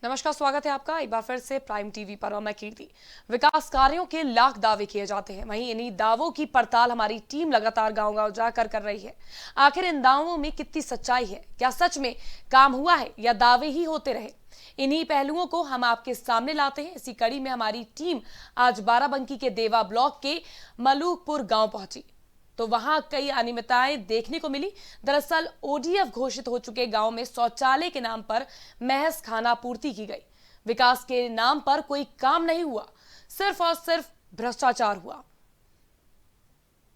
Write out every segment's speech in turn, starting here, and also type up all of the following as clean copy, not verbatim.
नमस्कार, स्वागत है आपका एक बार फिर से प्राइम टीवी पर और मैं कीर्ति। विकास कार्यों के लाख दावे किए जाते हैं, वहीं इन्हीं दावों की पड़ताल हमारी टीम लगातार गांव-गांव जाकर कर रही है। आखिर इन दावों में कितनी सच्चाई है? क्या सच में काम हुआ है या दावे ही होते रहे? इन्हीं पहलुओं को हम आपके सामने लाते हैं। इसी कड़ी में हमारी टीम आज बाराबंकी के देवा ब्लॉक के मलूकपुर गांव पहुंची, तो वहां कई अनियमितताएं देखने को मिली। दरअसल ओडीएफ घोषित हो चुके गांव में शौचालय के नाम पर महज खानापूर्ति की गई। विकास के नाम पर कोई काम नहीं हुआ, सिर्फ और सिर्फ भ्रष्टाचार हुआ।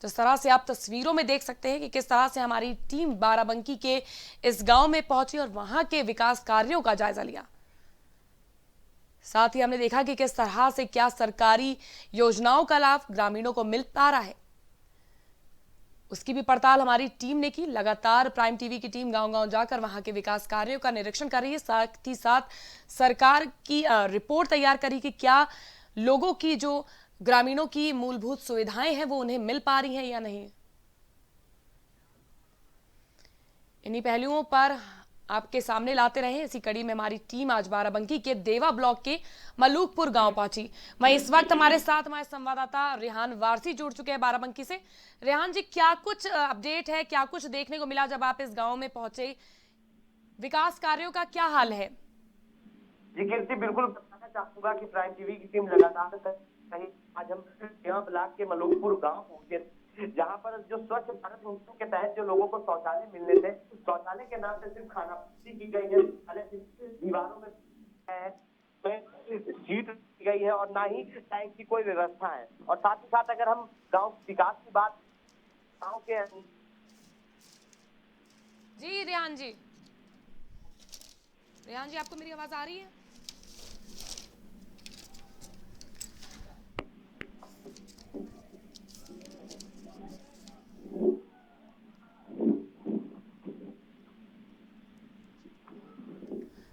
जिस तरह से आप तस्वीरों में देख सकते हैं कि किस तरह से हमारी टीम बाराबंकी के इस गांव में पहुंची और वहां के विकास कार्यों का जायजा लिया। साथ ही हमने देखा कि किस तरह से क्या सरकारी योजनाओं का लाभ ग्रामीणों को मिल पा रहा है, उसकी भी पड़ताल हमारी टीम ने की। लगातार प्राइम टीवी की टीम गांव-गांव जाकर वहां के विकास कार्यों का निरीक्षण कर रही है, साथ ही साथ सरकार की रिपोर्ट तैयार करी कि क्या लोगों की जो ग्रामीणों की मूलभूत सुविधाएं हैं वो उन्हें मिल पा रही हैं या नहीं। इन्हीं पहलुओं पर आपके सामने लाते रहे। इसी कड़ी में हमारी टीम आज बाराबंकी के देवा ब्लॉक के मलूकपुर गांव पहुंची। वहीं इस वक्त हमारे साथ हमारे संवाददाता रेहान वारसी जुड़ चुके हैं बाराबंकी से। रेहान जी, क्या कुछ अपडेट है, क्या कुछ देखने को मिला जब आप इस गांव में पहुंचे? विकास कार्यों का क्या हाल है? जी कीर्ति, बिल्कुल बताना चाहूंगा कि प्राइम टीवी की टीम लगातार कहीं आज हम देवा ब्लॉक के मलूकपुर गांव पहुंचे, जहां पर जो स्वच्छ भारत मिशन के तहत जो लोगों को शौचालय मिलने थे, शौचालय के नाम से सिर्फ खानापूर्ति की गई है। शौचालय सिर्फ दीवारों में सीट की गई है और ना ही टैंक की कोई व्यवस्था है। और साथ ही साथ अगर हम गाँव विकास की बात, गाँव के जी रेहान जी, रेहान जी आपको मेरी आवाज आ रही है?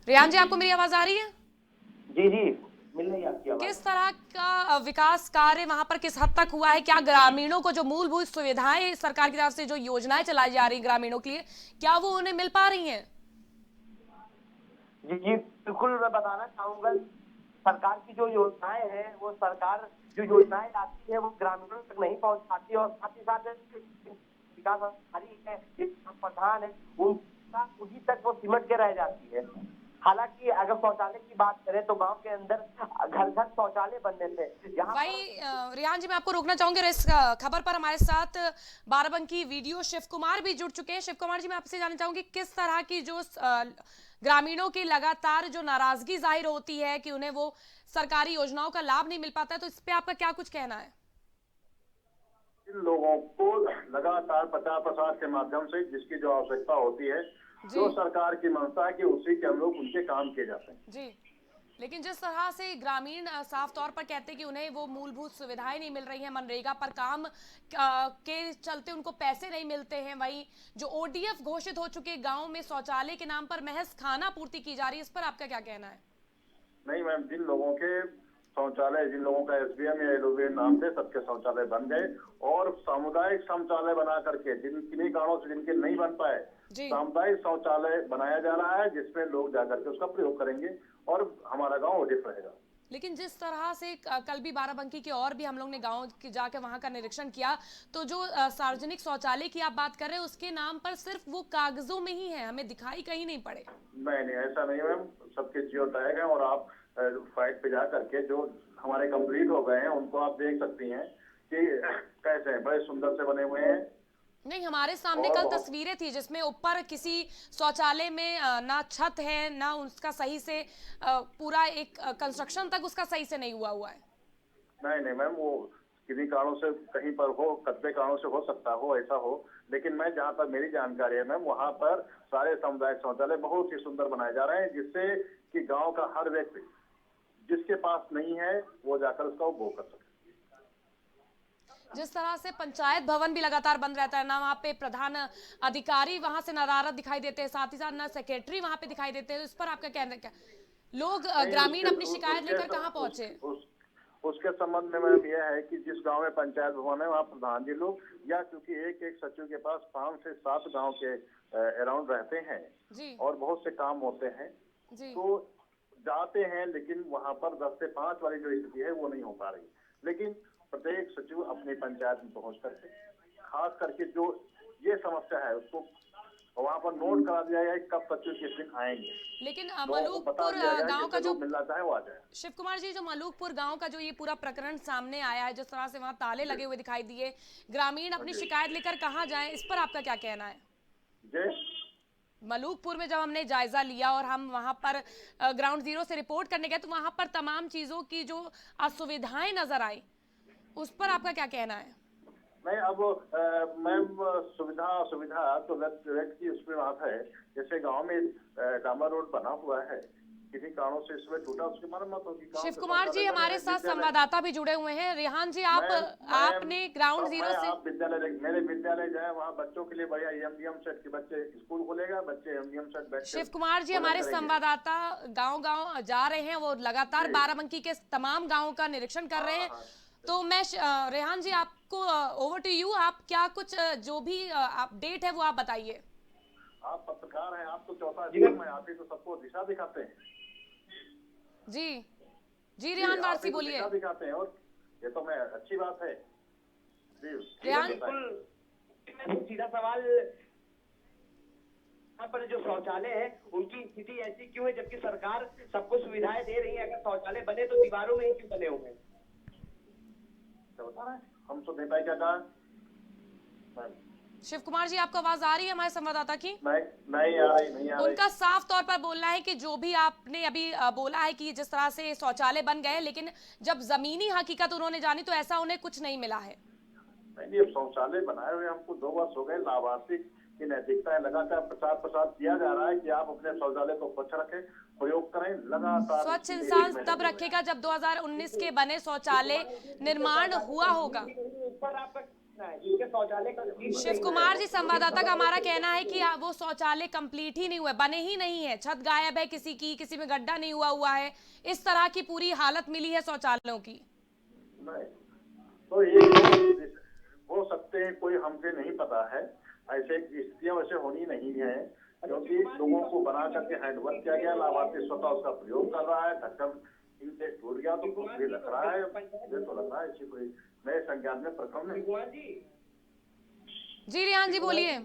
रेहान जी आपको मेरी आवाज आ रही है? जी जी मिल रही है आपकी आवाज। किस तरह का विकास कार्य वहां पर किस हद तक हुआ है? क्या ग्रामीणों को जो मूलभूत सुविधाएं सरकार की तरफ से जो योजनाएं चलाई जा रही ग्रामीणों के लिए, क्या वो उन्हें मिल पा रही हैं? जी जी बिल्कुल, मैं बताना चाहूंगा सरकार की जो योजनाएं हैं, वो सरकार जो योजनाएं लाती है वो ग्रामीणों तक नहीं पहुंच पाती और साथ ही साथ विकास अधिकारी है, एक प्रधान है, उनका उन्हीं तक वो सिमट के रह जाती है। हालांकि अगर शौचालय की बात करें तो गांव के अंदर घर घर शौचालय बनने थे। यहाँ वही पर रियान जी, मैं आपको रोकना चाहूंगी। इस खबर पर हमारे साथ बाराबंकी वीडियो शिव कुमार भी जुड़ चुके हैं। शिव कुमार जी, मैं आपसे जानना चाहूंगी किस तरह की जो ग्रामीणों की लगातार जो नाराजगी जाहिर होती है कि उन्हें वो सरकारी योजनाओं का लाभ नहीं मिल पाता है, तो इस पे आपका क्या कुछ कहना है? इन लोगों को लगातार प्रचार प्रसार के माध्यम से जिसकी जो आवश्यकता होती है, जो सरकार की मंशा है कि उसी के अनुरूप उनके काम किए जाते हैं। जी, लेकिन जिस तरह से ग्रामीण साफ तौर पर कहते हैं कि उन्हें वो मूलभूत सुविधाएं नहीं मिल रही हैं, मनरेगा पर काम के चलते उनको पैसे नहीं मिलते हैं, वही जो ओडीएफ घोषित हो चुके गांव में शौचालय के नाम पर महज खाना पूर्ति की जा रही है, इस पर आपका क्या कहना है? नहीं मैम, जिन लोगों के शौचालय, जिन लोगों का एसबीएम या एलओबी नाम से सबके शौचालय बन गए और सामुदायिक शौचालय बना करके जिन किन्हीं कारणों से जिनके नहीं बन पाए, सामुदायिक शौचालय बनाया जा रहा है जिसमें लोग जाकर के उसका प्रयोग करेंगे और हमारा गांव ओडीएफ रहेगा। लेकिन जिस तरह से कल भी बाराबंकी के और भी हम लोग ने गांव जाकर वहां का निरीक्षण किया, तो जो सार्वजनिक शौचालय की आप बात कर रहे हैं उसके नाम पर सिर्फ वो कागजों में ही है, हमें दिखाई कहीं नहीं पड़े। नहीं ऐसा नहीं मैम, सबके जियो टैग है और आप साइट पे जा करके जो हमारे कंप्लीट हो गए हैं उनको आप देख सकती हैं कि कैसे हैं, बड़े सुंदर से बने हुए हैं। नहीं, हमारे सामने कल तस्वीरें थी जिसमें ऊपर किसी शौचालय में ना छत है ना उसका सही से पूरा एक कंस्ट्रक्शन तक उसका सही से नहीं हुआ है। नहीं मैम, वो किन्हीं कारणों से कहीं पर हो, कस्बे कारणों से हो सकता हो, ऐसा हो, लेकिन मैं जहाँ तक मेरी जानकारी है मैम, वहाँ पर सारे सामुदायिक शौचालय बहुत ही सुंदर बनाए जा रहे हैं जिससे कि गांव का हर व्यक्ति जिसके पास नहीं है वो जाकर उसका उपभोग कर सके। जिस तरह से पंचायत भवन भी लगातार बंद रहता है, ना वहाँ पे प्रधान अधिकारी वहां से नदारद दिखाई देते हैं, साथ ही साथ ना सेक्रेटरी वहां पे दिखाई देते हैं, इस पर आपका कहना क्या? लोग ग्रामीण अपनी शिकायत लेकर कहाँ पहुंचे? उसके संबंध में मैम यह है कि जिस गांव में पंचायत भवन है वहाँ प्रधान जी लोग या क्योंकि एक सचिव के पास 5 से 7 गांव के अराउंड रहते हैं और बहुत से काम होते हैं, तो जाते हैं, लेकिन वहां पर 10 से 5 वाली जो स्थिति है वो नहीं हो पा रही। लेकिन प्रत्येक सचिव अपनी पंचायत में पहुंच करके खास करके जो ये समस्या है उसको वहां पर नोट करा दिया गया है कब सचिव किस दिन आएंगे। लेकिन मलूकपुर गांव का जो मिलना चाहे वो आ जाए। शिव कुमार जी, जो मलूकपुर गांव का जो ये पूरा प्रकरण सामने आया है, जिस तरह से वहां ताले लगे हुए दिखाई दिए, ग्रामीण अपनी शिकायत लेकर कहाँ जाएं, इस पर आपका क्या कहना है? मलूकपुर में जब हमने जायजा लिया और हम वहां पर ग्राउंड जीरो से रिपोर्ट करने गए तो वहां पर तमाम चीजों की जो असुविधाएं नजर आई, उस पर आपका क्या कहना है? नहीं, अब मैम सुविधा तो व्यक्त की उसमें बात है। जैसे गांव में डामर रोड बना हुआ है, किसी कारणों से इसमें टूटा, उसकी मरम्मत होगी। शिव कुमार जी, हमारे साथ संवाददाता भी जुड़े हुए हैं। रेहान जी, आपने ग्राउंड जीरो से मेरे विद्यालय जाए, वहाँ बच्चों के लिए बढ़िया एमडीएम सेट के बच्चे स्कूल खुलेगा, बच्चे एमडीएम सेट बैठ। शिव कुमार जी, हमारे संवाददाता गांव-गांव जा रहे हैं, वो लगातार बाराबंकी के तमाम गाँवों का निरीक्षण कर रहे हैं। तो मैं रेहान जी, आपको ओवर टू यू, आप क्या कुछ जो भी अपडेट है वो आप बताइए। आप पत्रकार हैं, आप तो चौथा अधिकार में, आप ही तो सबको दिशा दिखाते हैं। जी रेहान वारसी बोलिए। दिखाते हैं और ये तो मैं अच्छी बात है। रेहान, सीधा सवाल, यहाँ पर जो शौचालय है उनकी स्थिति ऐसी क्यों है, जबकि सरकार सबको सुविधाएं दे रही है? अगर शौचालय बने तो दीवारों में ही क्यों बने हुए हैं? बता रहे हैं, हम तो नहीं पाए क्या कहा। शिव कुमार जी, आपको आवाज आ रही है हमारे संवाददाता की? नहीं आ रही। उनका साफ तौर पर बोलना है कि जो भी आपने अभी बोला है कि जिस तरह से शौचालय बन गए, लेकिन जब जमीनी हकीकत उन्होंने जानी तो ऐसा उन्हें कुछ नहीं मिला है। नहीं, शौचालय बनाए हुए हमको 2 वर्ष हो गए। लाभार्थी की नैतिकता है, लगातार प्रचार किया जा रहा है कि आप अपने शौचालय को स्वच्छ रखें, प्रयोग करें लगातार। स्वच्छ इंसान तब रखेगा जब 2019 के बने शौचालय निर्माण हुआ होगा। शिव कुमार जी, संवाददाता का हमारा कहना है कि वो शौचालय कंप्लीट ही नहीं हुए, बने ही नहीं है, छत गायब है किसी में गड्ढा नहीं हुआ है, इस तरह की पूरी हालत मिली है शौचालयों की। नहीं, तो ये हो सकते हैं, कोई हमसे नहीं पता है। ऐसे स्थितियां वैसे होनी नहीं है, क्योंकि लोगों को बना करके हैंडवर्क किया गया, लाभार्थी स्वतः उसका प्रयोग कर रहा है। ढक्कन इनसे टूट गया तो कुछ भी लग रहा है, मुझे तो लग रहा है इसी कोई नए संज्ञान में प्रकरण नहीं। जी रेहान जी बोलिए।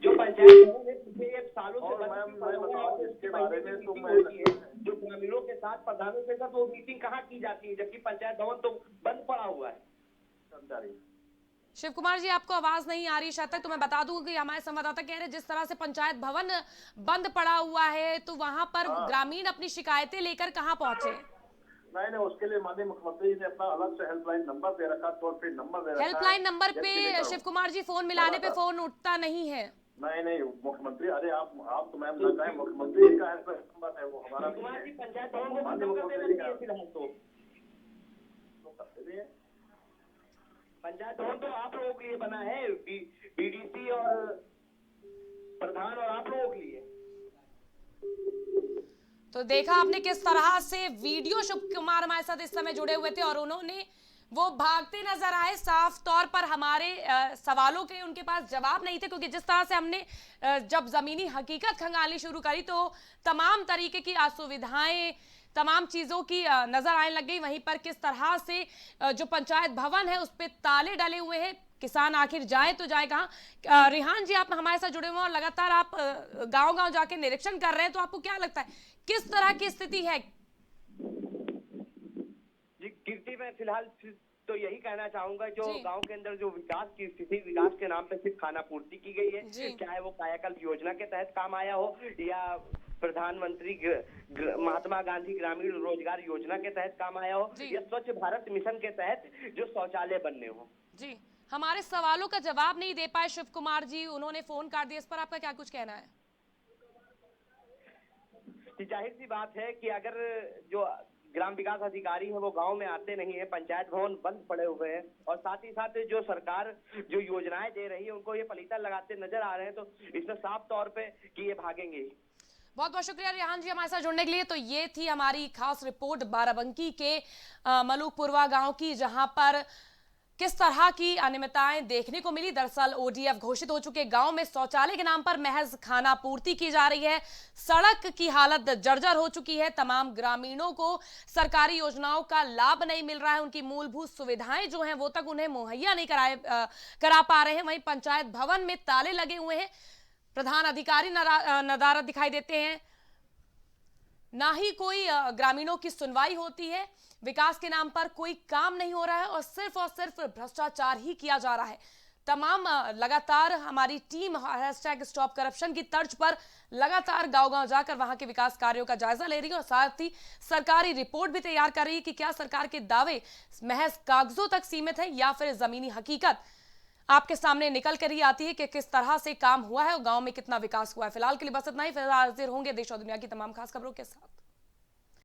जो पंचायत सालों से इसके बारे में तो मैं जो ग्रामीणों के साथ प्रधानों के साथ वो मीटिंग कहाँ की जाती है, जबकि पंचायत भवन तो बंद पड़ा हुआ है। शिव कुमार जी, आपको आवाज नहीं आ रही शायद तक, तो मैं बता दूं कि हमारे संवाददाता कह रहे हैं जिस तरह से पंचायत भवन बंद पड़ा हुआ है तो वहां पर ग्रामीण अपनी शिकायतें लेकर कहां पहुंचे? नहीं, उसके लिए माननीय मुख्यमंत्री जी ने अपना अलग से हेल्पलाइन नंबर दे रखा, टोल फ्री नंबर दे रखा। हेल्पलाइन नंबर पे शिव कुमार जी फोन मिलाने पे फोन उठता नहीं है। नहीं, मुख्यमंत्री, अरे आप तो मैम बताएं, मुख्यमंत्री का हेल्पलाइन नंबर है वो हमारा। पंचायत भवन को बंद कर देना फिलहाल तो पंचायत भवन तो आप लोगों के लिए बना है, बीडीसी और प्रधान और आप लोगों के लिए। तो देखा आपने किस तरह से वीडियो, शिव कुमार हमारे साथ इस समय जुड़े हुए थे और उन्होंने वो भागते नजर आए। साफ तौर पर हमारे सवालों के उनके पास जवाब नहीं थे, क्योंकि जिस तरह से हमने जब जमीनी हकीकत खंगालनी शुरू करी तो तमाम तरीके की असुविधाएं, तमाम चीजों की नजर आने लग गई। वहीं पर किस तरह से जो पंचायत भवन है उस पे ताले डले हुए हैं, किसान आखिर जाए तो जाए कहाँ? रेहान जी, आप हमारे साथ जुड़े हुए हैं और लगातार आप गांव-गांव जाके निरीक्षण कर रहे हैं, तो आपको क्या लगता है किस तरह की स्थिति है? जी कीर्ति, मैं फिलहाल तो यही कहना चाहूंगा, जो गांव के अंदर जो विकास की स्थिति, विकास के नाम पे सिर्फ खाना पूर्ति की गई है, चाहे वो कायाकल्प योजना के तहत काम आया हो या प्रधानमंत्री महात्मा गांधी ग्रामीण रोजगार योजना के तहत काम आया हो या स्वच्छ भारत मिशन के तहत जो शौचालय बनने हो। जी, हमारे सवालों का जवाब नहीं दे पाए शिव कुमार जी, उन्होंने फोन काट दिया, इस पर आपका क्या कुछ कहना है? जाहिर सी बात है कि अगर जो ग्राम विकास अधिकारी है वो गांव में आते नहीं है, पंचायत भवन बंद पड़े हुए हैं और साथ ही साथ जो सरकार जो योजनाएं दे रही है उनको ये पलीता लगाते नजर आ रहे हैं, तो इसमें साफ तौर पे कि ये भागेंगे। बहुत बहुत शुक्रिया रेहान जी हमारे साथ जुड़ने के लिए। तो ये थी हमारी खास रिपोर्ट बाराबंकी के मलूकपुरवा गांव की, जहां पर किस तरह की अनियमितताएं देखने को मिली। दरअसल ओडीएफ घोषित हो चुके गांव में शौचालय के नाम पर महज खाना पूर्ति की जा रही है। सड़क की हालत जर्जर हो चुकी है। तमाम ग्रामीणों को सरकारी योजनाओं का लाभ नहीं मिल रहा है। उनकी मूलभूत सुविधाएं जो हैं वो तक उन्हें मुहैया नहीं करा पा रहे हैं। वहीं पंचायत भवन में ताले लगे हुए हैं। प्रधान अधिकारी नदारद दिखाई देते हैं। ना ही कोई ग्रामीणों की सुनवाई होती है। विकास के नाम पर कोई काम नहीं हो रहा है और सिर्फ भ्रष्टाचार ही किया जा रहा है। तमाम लगातार हमारी टीम #स्टॉप करप्शन की तर्ज पर लगातार गांव-गांव जाकर वहां के विकास कार्यों का जायजा ले रही है और साथ ही सरकारी रिपोर्ट भी तैयार कर रही है कि क्या सरकार के दावे महज कागजों तक सीमित है या फिर जमीनी हकीकत आपके सामने निकल कर ही आती है कि किस तरह से काम हुआ है और गांव में कितना विकास हुआ है। फिलहाल के लिए बस इतना ही। फिलहाल हाजिर होंगे देश और दुनिया की तमाम खास खबरों के साथ।